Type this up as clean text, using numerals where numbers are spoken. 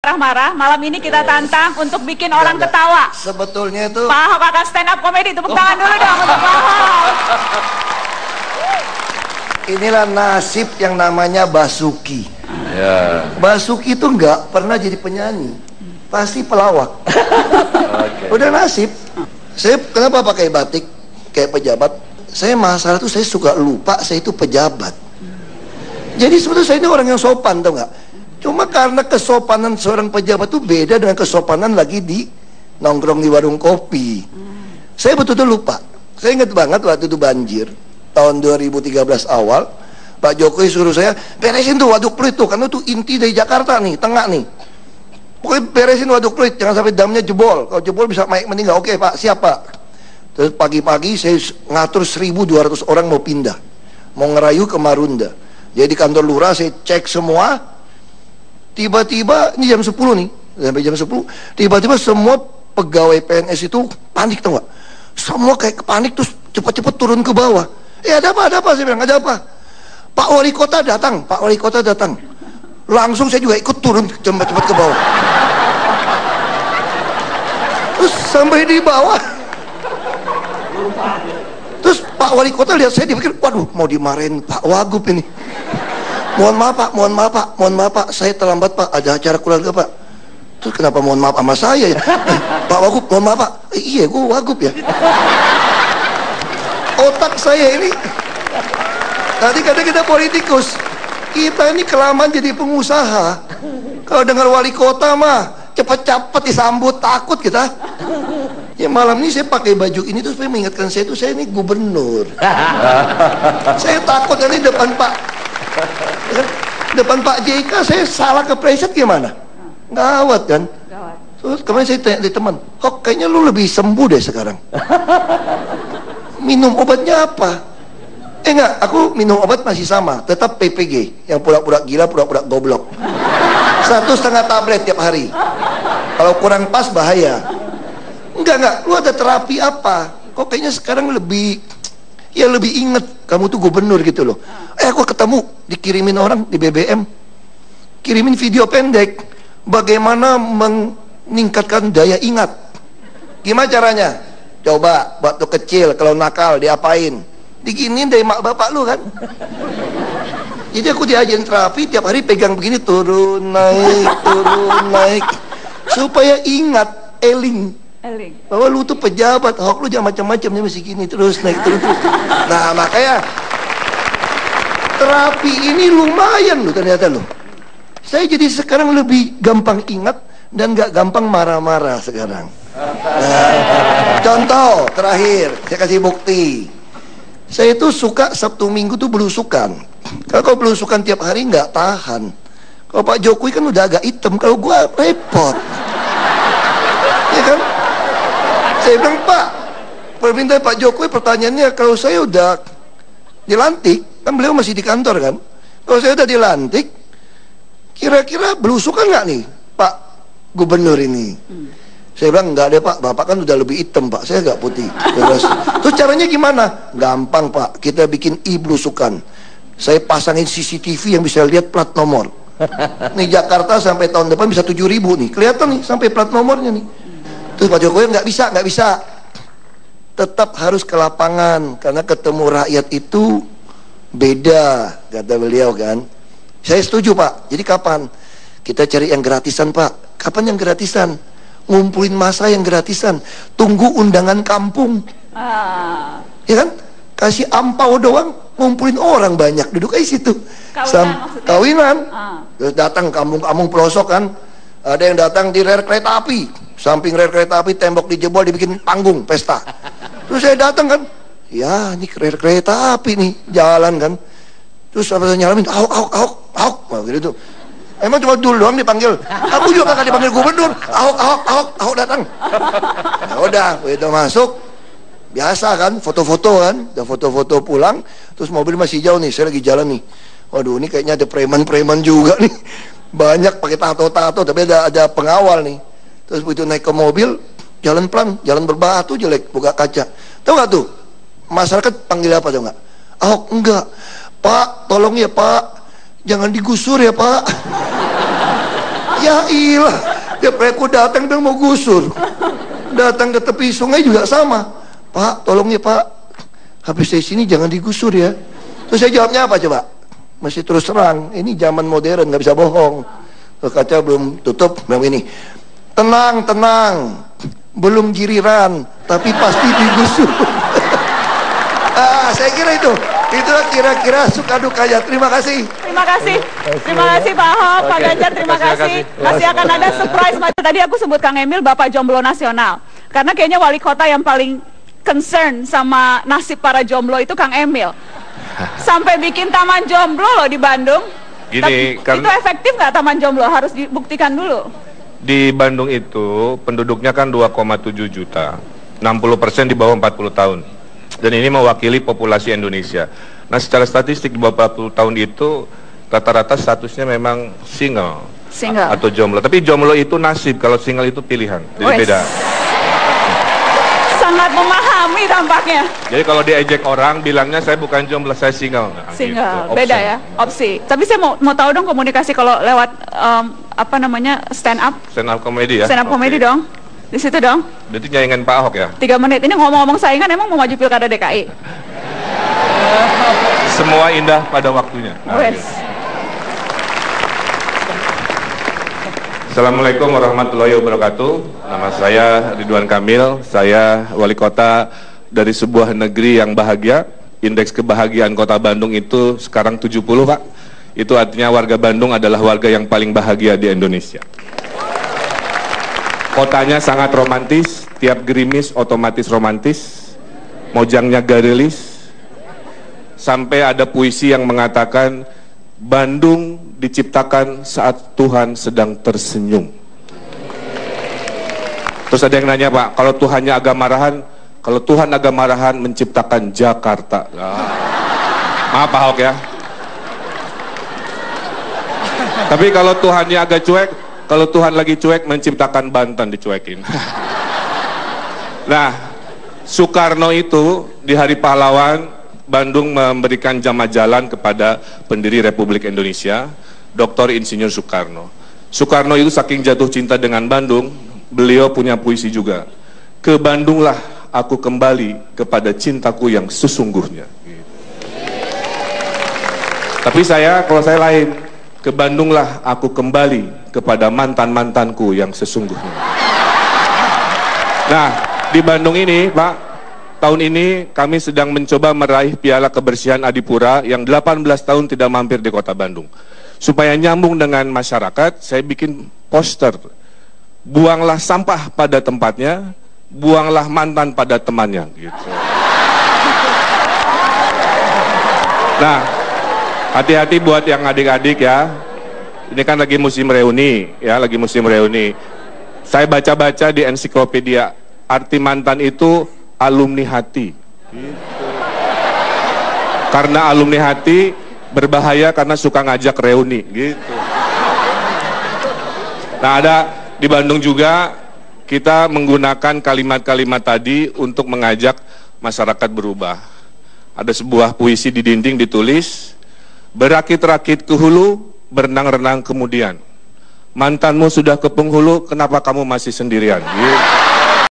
marah-marah, malam ini kita tantang untuk bikin orang ketawa. Sebetulnya itu Pak Ahok akan stand up comedy, tepuk tangan dulu dong untuk Pak Ahok. inilah nasib yang namanya Basuki. Ya. Basuki itu nggak pernah jadi penyanyi, pasti pelawak. Okay. Udah nasib. Saya kenapa pakai batik kayak pejabat? Saya masalah tuh saya suka lupa saya itu pejabat. Jadi sebetulnya saya ini orang yang sopan, tau nggak? Cuma karena kesopanan seorang pejabat itu beda dengan kesopanan lagi di nongkrong di warung kopi. Saya betul-betul lupa. Saya ingat banget waktu itu banjir tahun 2013 awal, Pak Jokowi suruh saya beresin tuh waduk Pluit tuh, karena itu inti dari Jakarta nih, tengah nih. Pokoknya beresin waduk Pluit, jangan sampai damnya jebol. Kalau jebol bisa Mike meninggal. Oke Pak, siap Pak. Terus pagi-pagi saya ngatur 1.200 orang mau pindah, mau ngerayu ke Marunda. Jadi di kantor lurah saya cek semua. Tiba-tiba, ini jam 10 nih, sampai jam 10, tiba-tiba semua pegawai PNS itu panik, tau gak? Semua kayak panik, terus cepat-cepat turun ke bawah. Ada apa, saya bilang, ada apa? Pak Wali Kota datang, Pak Wali Kota datang. Langsung saya juga ikut turun cepat-cepat ke bawah. Terus sampai di bawah, terus Pak Wali Kota lihat saya, dia pikir, waduh, mau dimarahin Pak Wagub ini. Mohon maaf Pak, mohon maaf Pak, mohon maaf Pak, saya terlambat Pak, ada acara keluarga Pak. Terus kenapa mohon maaf sama saya ya? Pak Wagub, mohon maaf Pak. Iya, gue Wagub ya. Otak saya ini, tadi kadang kita politikus, kita ini kelamaan jadi pengusaha. Kalau dengar wali kota mah cepet-cepet disambut, takut kita. Ya malam ini saya pakai baju ini terus supaya mengingatkan saya itu saya ini gubernur. Saya takut nanti depan Pak JK saya salah kepleset gimana? Gawat kan? Gawat. Terus kemarin saya tanya di teman, kok kayaknya lu lebih sembuh deh sekarang. Minum obatnya apa? Enggak, aku minum obat masih sama, tetap PPG, yang pura-pura gila, pura-pura goblok. 1,5 tablet tiap hari. Kalau kurang pas bahaya. Enggak, lu ada terapi apa? Kok kayaknya sekarang lebih inget kamu tuh gubernur gitu loh. Aku ketemu dikirimin orang di BBM, kirimin video pendek bagaimana meningkatkan daya ingat. Gimana caranya? Coba waktu kecil kalau nakal diapain? Diginin dari mak bapak lu kan. Jadi aku diajarin terapi tiap hari pegang begini, turun naik supaya ingat, eling bahwa lu tuh pejabat. Hok, lu jangan macam-macam, nih masih gini terus naik terus. Nah makanya terapi ini lumayan loh ternyata loh. Saya jadi sekarang lebih gampang ingat dan gak gampang marah-marah sekarang. Contoh terakhir, saya kasih bukti. Saya itu suka Sabtu Minggu tuh belusukan. Kalau belusukan tiap hari nggak tahan. Kalau Pak Jokowi kan udah agak hitam, kalau gua repot. Ya kan? Saya bilang, Pak, permintaan Pak Jokowi pertanyaannya, kalau saya udah dilantik, kan beliau masih di kantor kan? Kalau saya udah dilantik, kira-kira belusukan nggak nih Pak Gubernur ini? Saya bilang, enggak deh Pak, Bapak kan udah lebih hitam Pak, saya nggak putih. Terus caranya gimana? Gampang Pak, kita bikin belusukan. Saya pasangin CCTV yang bisa lihat plat nomor. Nih Jakarta sampai tahun depan bisa 7.000 nih, kelihatan nih sampai plat nomornya nih. Terus Pak Jokowi nggak bisa. Tetap harus ke lapangan, karena ketemu rakyat itu beda, kata beliau kan. Saya setuju Pak, jadi kapan? Kita cari yang gratisan Pak. Kapan yang gratisan? Ngumpulin massa yang gratisan. Tunggu undangan kampung. Ya kan? Kasih ampau doang, ngumpulin orang banyak, duduk aja situ. Kawinan. Terus datang kampung-kampung pelosok kan. Ada yang datang di rel kereta api, samping rel kereta api tembok dijebol, dibikin panggung pesta. Terus saya datang kan, ya ini rel kereta api nih jalan kan. Terus apa saya nyalamin, Ahok gitu. Emang cuma dulu doang dipanggil. Aku juga kakak dipanggil gubernur. Ahok datang. Ya udah, begitu masuk, biasa kan, foto-foto kan, udah foto-foto pulang. Terus mobil masih jauh nih, saya lagi jalan nih. Waduh, ini kayaknya ada preman-preman juga nih. Banyak pakai tato-tato, tapi ada pengawal nih. Terus begitu naik ke mobil, jalan pelan, jalan berbatu jelek, buka kaca. Tahu nggak tuh? Masyarakat panggil apa tuh nggak? Ahok, enggak. Pak, tolong ya Pak, jangan digusur ya Pak. Yail. Tiap aku datang dan mau gusur. Datang ke tepi sungai juga sama. Pak, tolong ya Pak, habis dari sini jangan digusur ya. Terus saya jawabnya apa coba? Masih terus terang, ini zaman modern, nggak bisa bohong. Kaca belum tutup, bilang ini. Tenang, belum giliran, tapi pasti digusur. Saya kira itulah kira-kira suka dukanya. Terima kasih. Terima kasih Pak Ahok, Pak Ganjar, terima kasih. Masih akan ada surprise. Tadi aku sebut Kang Emil Bapak Jomblo Nasional, karena kayaknya wali kota yang paling concern sama nasib para jomblo itu Kang Emil. Sampai bikin taman jomblo loh di Bandung. Gini, itu efektif nggak taman jomblo? Harus dibuktikan dulu. Di Bandung itu penduduknya kan 2,7 juta, 60% di bawah 40 tahun. Dan ini mewakili populasi Indonesia. Nah, secara statistik di bawah 40 tahun itu rata-rata statusnya memang single. Atau jomblo. Tapi jomblo itu nasib, kalau single itu pilihan. Jadi beda. Sangat memahami tampaknya. Jadi kalau diejek orang bilangnya saya bukan jomblo, saya single. Nah, single, gitu. beda ya, opsi. Tapi saya mau tahu dong komunikasi kalau lewat stand up komedi ya. Stand up komedi dong. Di situ dong. Berarti nyaingan Pak Ahok ya? 3 menit. Ini ngomong-ngomong saingan, emang mau maju pilkada DKI? Semua indah pada waktunya. Gitu. Assalamualaikum warahmatullahi wabarakatuh. Nama saya Ridwan Kamil. Saya wali kota dari sebuah negeri yang bahagia. Indeks kebahagiaan kota Bandung itu sekarang 70, Pak. Itu artinya warga Bandung adalah warga yang paling bahagia di Indonesia. Kotanya sangat romantis, tiap gerimis otomatis romantis, mojangnya garilis. Sampai ada puisi yang mengatakan Bandung diciptakan saat Tuhan sedang tersenyum. Terus ada yang nanya, Pak, kalau Tuhannya agak marahan, kalau Tuhan agak marahan menciptakan Jakarta. Maaf Pak Ahok ya. Tapi kalau Tuhannya agak cuek, kalau Tuhan lagi cuek menciptakan Banten dicuekin. Nah, Soekarno itu di Hari Pahlawan Bandung memberikan jama jalan kepada pendiri Republik Indonesia, Dr. Insinyur Soekarno. Soekarno itu saking jatuh cinta dengan Bandung, beliau punya puisi juga. Ke Bandunglah aku kembali kepada cintaku yang sesungguhnya. Tapi kalau saya lain, ke Bandunglah aku kembali kepada mantan-mantanku yang sesungguhnya. Nah, di Bandung ini, Pak, tahun ini kami sedang mencoba meraih Piala Kebersihan Adipura yang 18 tahun tidak mampir di kota Bandung. Supaya nyambung dengan masyarakat, saya bikin poster. Buanglah sampah pada tempatnya, buanglah mantan pada temannya. Gitu. Nah, hati-hati buat yang adik-adik ya. Ini kan lagi musim reuni, ya, lagi musim reuni. Saya baca-baca di ensiklopedia, arti mantan itu alumni hati. Gitu. Karena alumni hati berbahaya karena suka ngajak reuni, gitu. Nah, ada di Bandung juga kita menggunakan kalimat-kalimat tadi untuk mengajak masyarakat berubah. Ada sebuah puisi di dinding ditulis, berakit-rakit ke hulu, berenang-renang kemudian. Mantanmu sudah ke penghulu, kenapa kamu masih sendirian? Gitu.